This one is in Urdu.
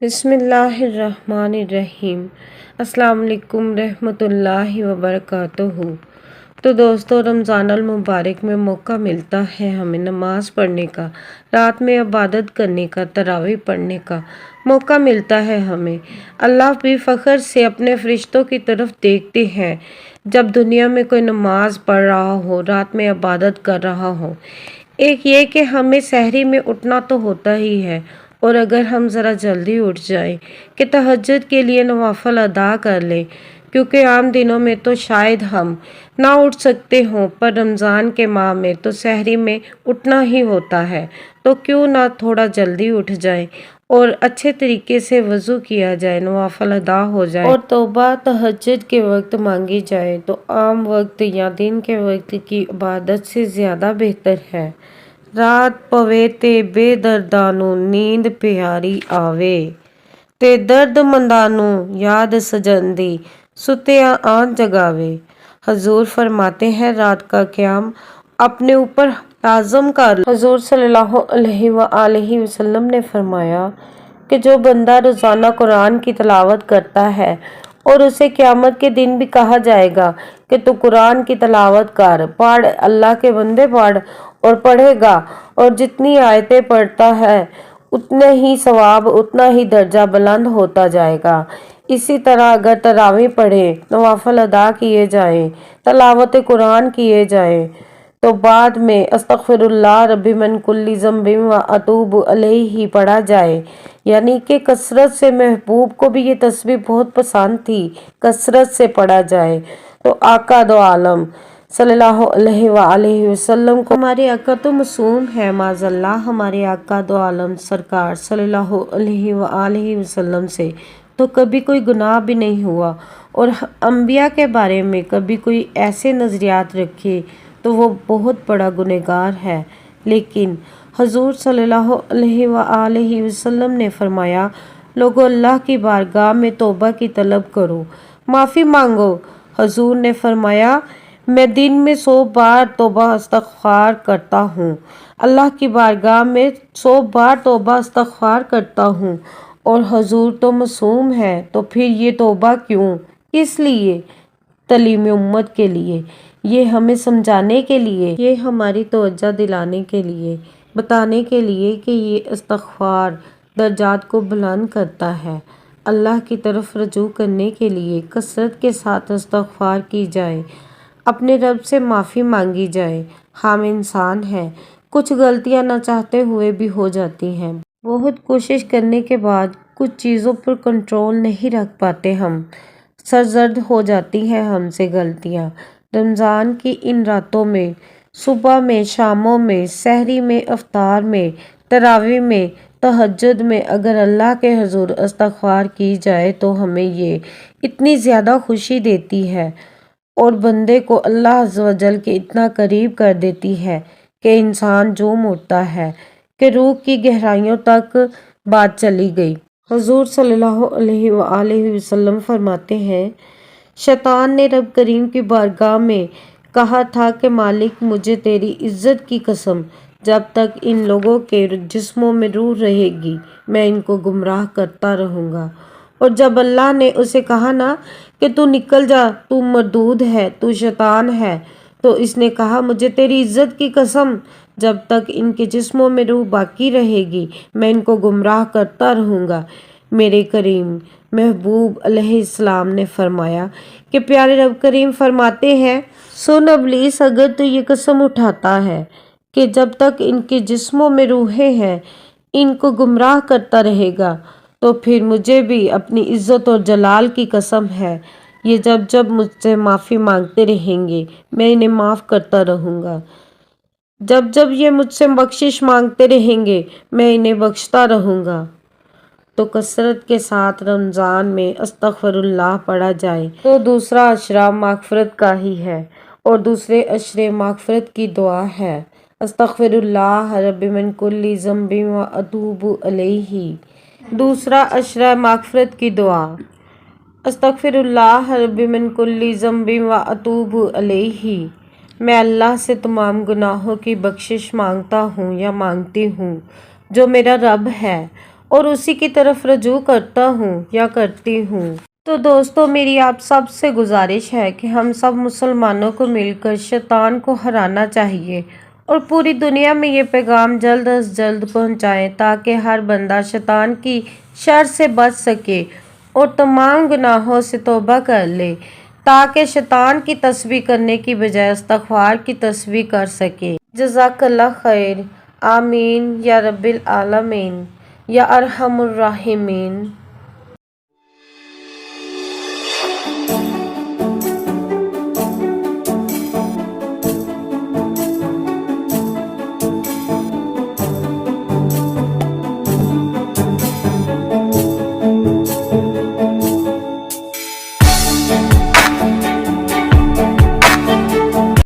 بسم اللہ الرحمن الرحیم۔ السلام علیکم رحمۃ اللہ وبرکاتہ۔ تو دوستو، رمضان المبارک میں موقع ملتا ہے ہمیں نماز پڑھنے کا، رات میں عبادت کرنے کا، تراویح پڑھنے کا موقع ملتا ہے ہمیں۔ اللہ بھی فخر سے اپنے فرشتوں کی طرف دیکھتے ہیں جب دنیا میں کوئی نماز پڑھ رہا ہو، رات میں عبادت کر رہا ہو۔ ایک یہ کہ ہمیں سحری میں اٹھنا تو ہوتا ہی ہے، اور اگر ہم ذرا جلدی اٹھ جائیں کہ تہجد کے لیے نوافل ادا کر لیں، کیونکہ عام دنوں میں تو شاید ہم نہ اٹھ سکتے ہوں، پر رمضان کے ماہ میں تو سحری میں اٹھنا ہی ہوتا ہے، تو کیوں نہ تھوڑا جلدی اٹھ جائیں اور اچھے طریقے سے وضو کیا جائے، نوافل ادا ہو جائے اور توبہ تہجد کے وقت مانگی جائے تو عام وقت یا دن کے وقت کی عبادت سے زیادہ بہتر ہے۔ رات پوے تے بے دردانوں نیند پیاری آوے، تے درد مندانوں یاد سجندی ستیا آن جگاوے۔ حضور فرماتے ہیں رات کا قیام اپنے اوپر لازم کر لو۔ حضور صلی اللہ علیہ وآلہ وسلم نے فرمایا کہ جو بندہ روزانہ قرآن کی تلاوت کرتا ہے اور اسے قیامت کے دن بھی کہا جائے گا کہ تو قرآن کی تلاوت کر، پڑھ، اللہ کے بندے پڑھ، اور پڑھے گا، اور جتنی آیتیں پڑھتا ہے اتنا ہی ثواب، اتنا ہی درجہ بلند ہوتا جائے گا۔ اسی طرح اگر تراویح پڑھے، نوافل ادا کیے جائیں، تلاوت قرآن کیے جائیں، تو بعد میں استغفر اللہ ربی من کل ذنب و اتوب الیہ پڑھا جائے، یعنی کہ کثرت سے، محبوب کو بھی یہ تسبیح بہت پسند تھی، کثرت سے پڑھا جائے، تو آقا دو عالم صلی اللہ علیہ وآلہ وسلم کو، ہمارے آقا تو معصوم ہے معاذ اللہ، ہمارے آقا دو عالم سرکار صلی اللہ علیہ وآلہ وسلم سے تو کبھی کوئی گناہ بھی نہیں ہوا، اور انبیاء کے بارے میں کبھی کوئی ایسے نظریات رکھے تو وہ بہت بڑا گنہگار ہے۔ لیکن حضور صلی اللہ علیہ وآلہ وسلم نے فرمایا، لوگو اللہ کی بارگاہ میں توبہ کی طلب کرو، معافی مانگو۔ حضور نے فرمایا، میں دن میں 100 بار توبہ استغفار کرتا ہوں، اللہ کی بارگاہ میں 100 بار توبہ استغفار کرتا ہوں، اور حضور تو معصوم ہے، تو پھر یہ توبہ کیوں، کس لیے؟ تعلیم امت کے لیے، یہ ہمیں سمجھانے کے لیے، یہ ہماری توجہ دلانے کے لیے، بتانے کے لیے کہ یہ استغفار درجات کو بلند کرتا ہے۔ اللہ کی طرف رجوع کرنے کے لیے کثرت کے ساتھ استغفار کی جائے، اپنے رب سے معافی مانگی جائے۔ ہم انسان ہیں، کچھ غلطیاں نہ چاہتے ہوئے بھی ہو جاتی ہیں، بہت کوشش کرنے کے بعد کچھ چیزوں پر کنٹرول نہیں رکھ پاتے، ہم سرزد ہو جاتی ہیں ہم سے غلطیاں۔ رمضان کی ان راتوں میں، صبح میں، شاموں میں، سحری میں، افطار میں، تراویح میں، تہجد میں اگر اللہ کے حضور استغفار کی جائے تو ہمیں یہ اتنی زیادہ خوشی دیتی ہے، اور بندے کو اللہ عز و جل کے اتنا قریب کر دیتی ہے کہ انسان جھوم اٹھتا ہے کہ روح کی گہرائیوں تک بات چلی گئی۔ حضور صلی اللہ علیہ وآلہ وسلم فرماتے ہیں، شیطان نے رب کریم کی بارگاہ میں کہا تھا کہ مالک، مجھے تیری عزت کی قسم، جب تک ان لوگوں کے جسموں میں روح رہے گی میں ان کو گمراہ کرتا رہوں گا۔ اور جب اللہ نے اسے کہا نا کہ تو نکل جا، تو مردود ہے، تو شیطان ہے، تو اس نے کہا، مجھے تیری عزت کی قسم، جب تک ان کے جسموں میں روح باقی رہے گی میں ان کو گمراہ کرتا رہوں گا۔ میرے کریم محبوب علیہ السلام نے فرمایا کہ پیارے رب کریم فرماتے ہیں، سن ابلیس، اگر تو یہ قسم اٹھاتا ہے کہ جب تک ان کے جسموں میں روحیں ہیں ان کو گمراہ کرتا رہے گا، تو پھر مجھے بھی اپنی عزت اور جلال کی قسم ہے، یہ جب جب مجھ سے معافی مانگتے رہیں گے میں انہیں معاف کرتا رہوں گا، جب جب یہ مجھ سے بخشش مانگتے رہیں گے میں انہیں بخشتا رہوں گا۔ تو کثرت کے ساتھ رمضان میں استغفر اللہ پڑھا جائے تو دوسرا عشرہ مغفرت کا ہی ہے، اور دوسرے عشرے مغفرت کی دعا ہے، استغفر اللہ رب من کل ذنب و اتوب الیہ۔ دوسرا عشرہ مغفرت کی دعا، استغفر اللہ رب من کل ذنب و اتوب الیہ۔ میں اللہ سے تمام گناہوں کی بخشش مانگتا ہوں یا مانگتی ہوں جو میرا رب ہے، اور اسی کی طرف رجوع کرتا ہوں یا کرتی ہوں۔ تو دوستو، میری آپ سب سے گزارش ہے کہ ہم سب مسلمانوں کو مل کر شیطان کو ہرانا چاہیے اور پوری دنیا میں یہ پیغام جلد از جلد پہنچائیں تاکہ ہر بندہ شیطان کی شر سے بچ سکے اور تمام گناہوں سے توبہ کر لے، تاکہ شیطان کی تسبیح کرنے کی بجائے استغفار کی تسبیح کر سکے۔ جزاک اللہ خیر۔ آمین یا رب العالمین یا ارحم الراحمین۔